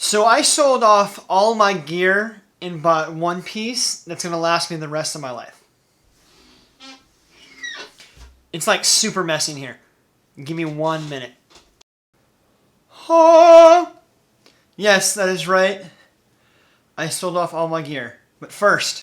So I sold off all my gear and bought one piece that's going to last me the rest of my life. It's like super messy in here. Give me 1 minute. Oh! Yes, that is right. I sold off all my gear. But first,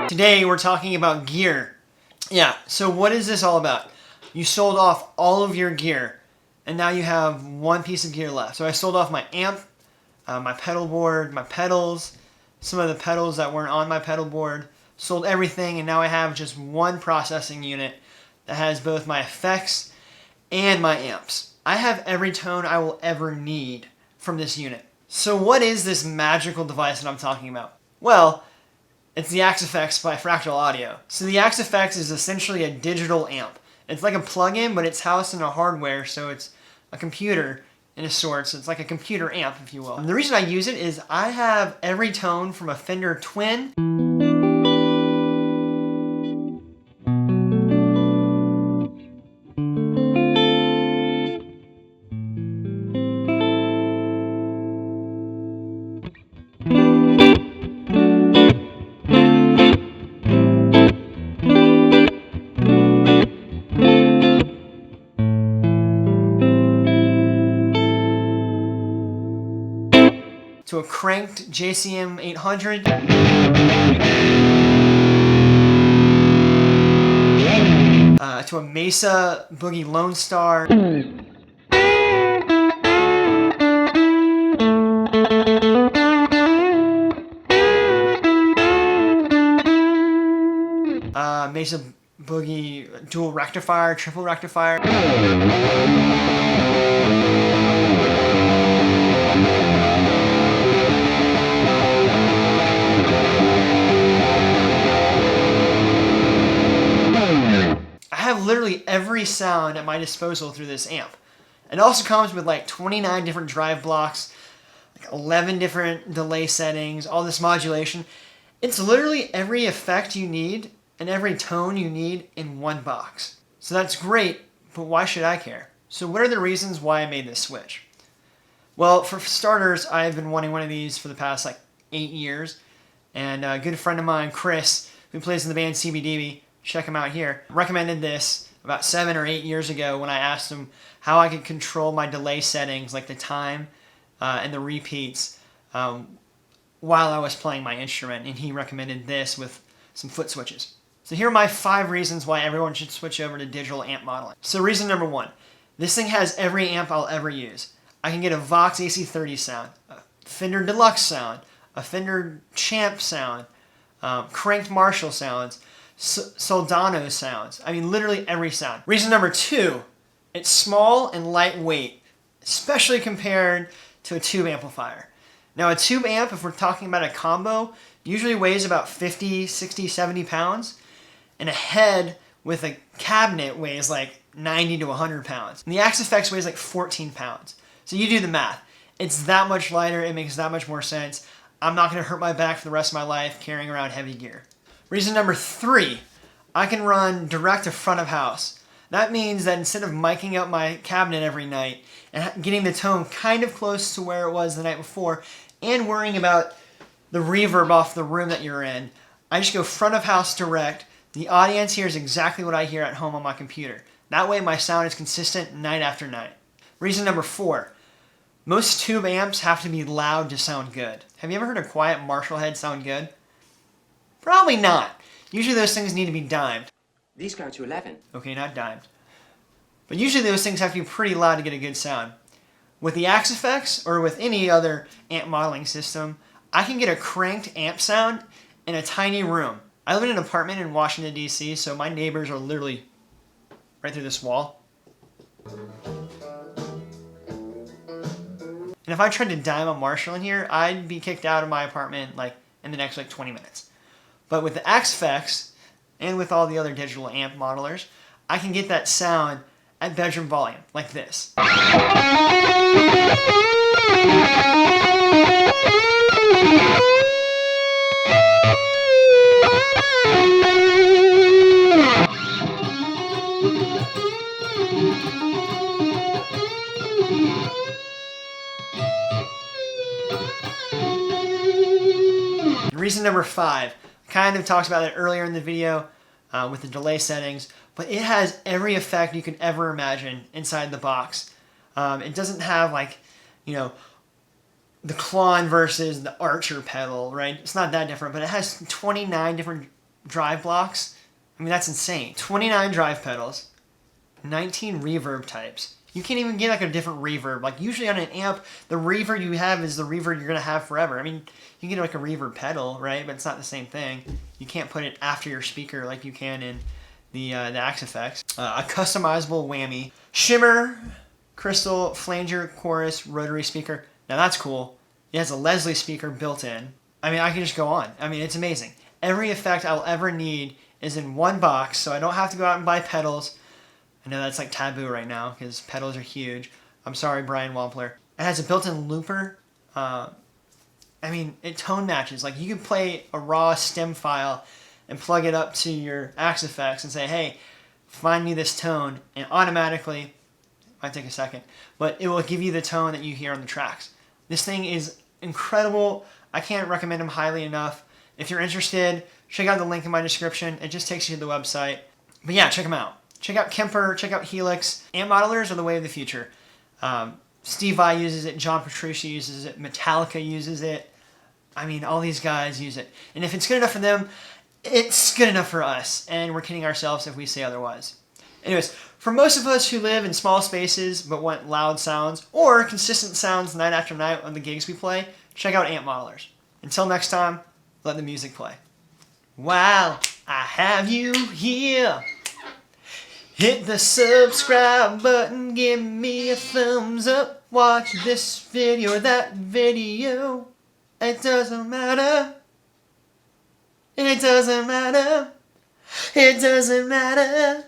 today we're talking about gear. Yeah, so what is this all about? You sold off all of your gear, and now you have one piece of gear left. So I sold off my amp, my pedal board, my pedals, some of the pedals that weren't on my pedal board, sold everything, and now I have just one processing unit that has both my effects and my amps. I have every tone I will ever need from this unit. So what is this magical device that I'm talking about? Well, it's the Axe-Fx by Fractal Audio. So the Axe-Fx is essentially a digital amp. It's like a plug-in, but it's housed in a hardware, so it's a computer in a sort. So it's like a computer amp, if you will. And the reason I use it is I have every tone from a Fender Twin to a cranked JCM 800, to a Mesa Boogie Lone Star, Mesa Boogie dual rectifier, triple rectifier. I have literally every sound at my disposal through this amp. It also comes with like 29 different drive blocks, like 11 different delay settings, all this modulation. It's literally every effect you need and every tone you need in one box. So that's great, but why should I care? So what are the reasons why I made this switch? Well, for starters, I've been wanting one of these for the past like 8 years. And a good friend of mine, Chris, who plays in the band CBDB, check him out here, recommended this about 7 or 8 years ago when I asked him how I could control my delay settings, like the time and the repeats, while I was playing my instrument. And he recommended this with some foot switches. So here are my 5 reasons why everyone should switch over to digital amp modeling. So reason number 1, this thing has every amp I'll ever use. I can get a Vox AC30 sound, a Fender Deluxe sound, a Fender Champ sound, cranked Marshall sounds, Soldano sounds. I mean, literally every sound. Reason number 2, it's small and lightweight, especially compared to a tube amplifier. Now, a tube amp, if we're talking about a combo, usually weighs about 50, 60, 70 pounds. And a head with a cabinet weighs like 90 to 100 pounds. And the Axe-Fx weighs like 14 pounds. So you do the math. It's that much lighter. It makes that much more sense. I'm not going to hurt my back for the rest of my life carrying around heavy gear. Reason number 3, I can run direct to front of house. That means that instead of miking up my cabinet every night and getting the tone kind of close to where it was the night before and worrying about the reverb off the room that you're in, I just go front of house direct. The audience hears exactly what I hear at home on my computer. That way my sound is consistent night after night. Reason number 4, most tube amps have to be loud to sound good. Have you ever heard a quiet Marshall head sound good? Probably not. Usually those things need to be dimed. These go to 11. Okay, not dimed. But usually those things have to be pretty loud to get a good sound. With the Axe-Fx, or with any other amp modeling system, I can get a cranked amp sound in a tiny room. I live in an apartment in Washington, D.C., so my neighbors are literally right through this wall. And if I tried to dime a Marshall in here, I'd be kicked out of my apartment like in the next like 20 minutes. But with the Axe-Fx, and with all the other digital amp modelers, I can get that sound at bedroom volume, like this. Reason number 5, kind of talked about it earlier in the video with the delay settings, but it has every effect you could ever imagine inside the box. It doesn't have like, you know, the Klon versus the Archer pedal, right? It's not that different, but it has 29 different drive blocks. I mean, that's insane. 29 drive pedals, 19 reverb types. You can't even get like a different reverb. Like usually on an amp, the reverb you have is the reverb you're gonna have forever. I mean, you can get like a reverb pedal, right? But it's not the same thing. You can't put it after your speaker like you can in the Axe-Fx. A customizable whammy. Shimmer, crystal, flanger, chorus, rotary speaker. Now that's cool. It has a Leslie speaker built in. I mean, I can just go on. I mean, it's amazing. Every effect I'll ever need is in one box, so I don't have to go out and buy pedals. I know that's like taboo right now because pedals are huge. I'm sorry, Brian Wampler. It has a built-in looper. I mean, it tone matches. Like you can play a raw stem file and plug it up to your Axe-Fx and say, hey, find me this tone, and automatically, might take a second, but it will give you the tone that you hear on the tracks. This thing is incredible. I can't recommend them highly enough. If you're interested, check out the link in my description. It just takes you to the website. But yeah, check them out. Check out Kemper, check out Helix. Amp modelers are the way of the future. Steve Vai uses it, John Petrucci uses it, Metallica uses it. I mean, all these guys use it. And if it's good enough for them, it's good enough for us. And we're kidding ourselves if we say otherwise. Anyways, for most of us who live in small spaces but want loud sounds or consistent sounds night after night on the gigs we play, check out Amp Modelers. Until next time, let the music play. While I have you here, hit the subscribe button, give me a thumbs up, watch this video or that video. It doesn't matter. It doesn't matter. It doesn't matter.